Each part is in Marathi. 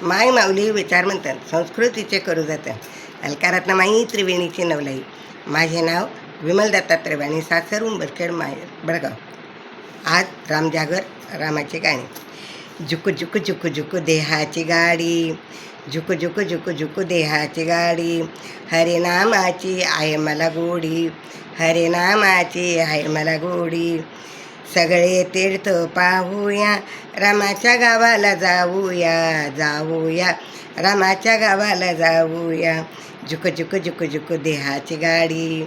माय माऊली विचार म्हणतात संस्कृतीचे करू जातं अलकारातनं माई त्रिवेणीची नवलाई. माझे नाव विमल दत्तात्रय आणि सासर उंबरखेड माय बडगाव. आज रामजागर रामाची गाणी. झुकू झुकू झुकू झुकू देहाची गाडी, झुकू झुकू झुकू झुकू देहाची गाडी, हरिनामाची आहे मला गोडी, हरिनामाची आहे मला गोडी. सगळे तीर्थ पाहूया, रामाच्या गावाला जाऊया, जाऊया रामाच्या गावाला जाऊया. झुक झुक झुक झुक देहाची गाडी,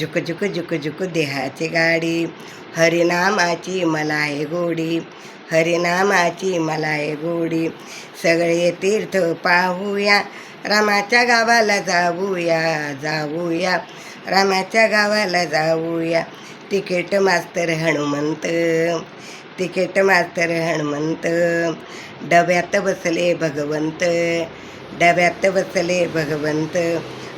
झुक झुक झुक झुक देहाची गाडी, हरिनामाची मला आहे गोडी, हरिनामाची मला आहे गोडी. सगळे तीर्थ पाहूया, रामाच्या गावाला जाऊया, जाऊया रामाच्या गावाला जाऊया. तिकीट मास्तर हनुमंत, तिकीट मास्तर हनुमंत, डब्यात बसले भगवंत, डब्यात बसले भगवंत.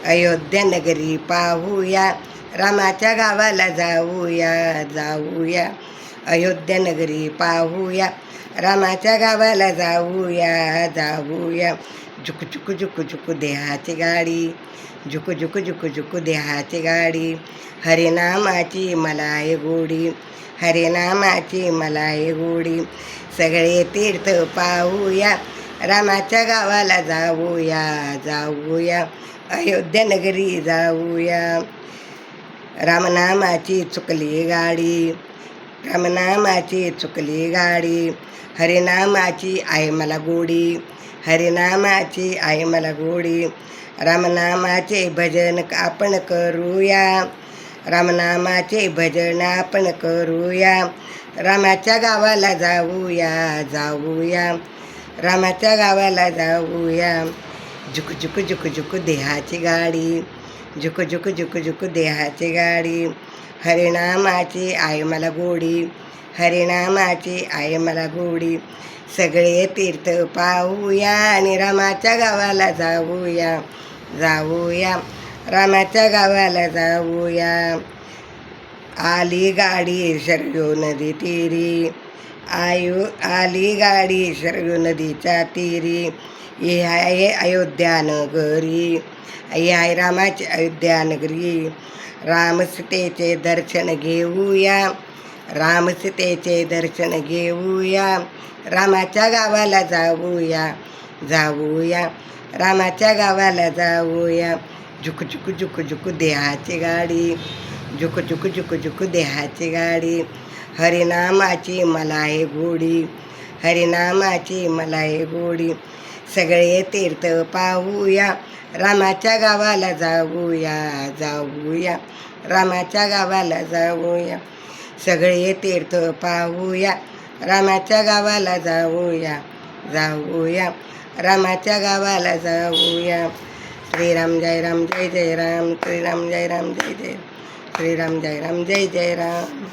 अयोध्या नगरी पाहूया, रामाच्या गावाला जाऊया, जाऊया अयोध्या नगरी पाहूया, रामाच्या गावाला जाऊया, जाऊया. झुक झुक झुक झुक देहाची गाडी, झुक झुक झुक झुक देहाची गाडी, हरिनामाची मला आहे गोडी, हरिनामाची मला आहे गोडी. सगळे तीर्थ पाहूया, रामाच्या गावाला जाऊया, जाऊया अयोध्या नगरी जाऊया. रामनामाची चुकली गाडी, रामनामाची चुकली गाडी, हरिनामाची आहे मला गोडी, हरिनामाची आहे मला गोडी. रामनामाचे भजन आपण करूया, रामनामाचे भजन आपण करूया, रामाच्या गावाला जाऊया, जाऊया रामाच्या गावाला जाऊया. झुक झुक झुक झुक देहाची गाडी, झुक झुक झुक झुक देहाची गाडी, हरिनामाची आहे मला गोडी, हरिनामाची आहे मला गोडी. सगळे तीर्थ पाहूया आणि रामाच्या गावाला जाऊया, जाऊया रामाच्या गावाला जाऊया. आली गाडी शरयू नदी तीरी, आली गाडी शरयू नदीच्या तीरी. ही आहे अयोध्या नगरी, ही आहे रामाची अयोध्या नगरी. रामसीतेचे दर्शन घेऊया, रामसीतेचे दर्शन घेऊया, रामाच्या गावाला जाऊया, जाऊया रामाच्या गावाला जाऊया. झुक झुक झुक झुक देहाची गाडी, झुक झुक झुक झुक देहाची गाडी, हरिनामाची मला आहे गोडी, हरिनामाची मला आहे गोडी. सगळे तीर्थ पाहूया, रामाच्या गावाला जाऊया, जाऊया रामाच्या गावाला जाऊया. सगळे तीर्थ पाहूया, रामाच्या गावाला जाऊया, जाऊया रामाच्या गावाला जाऊया. श्रीराम जय राम जय जय राम, श्रीराम जय राम जय जय, श्रीराम जय राम जय जय राम.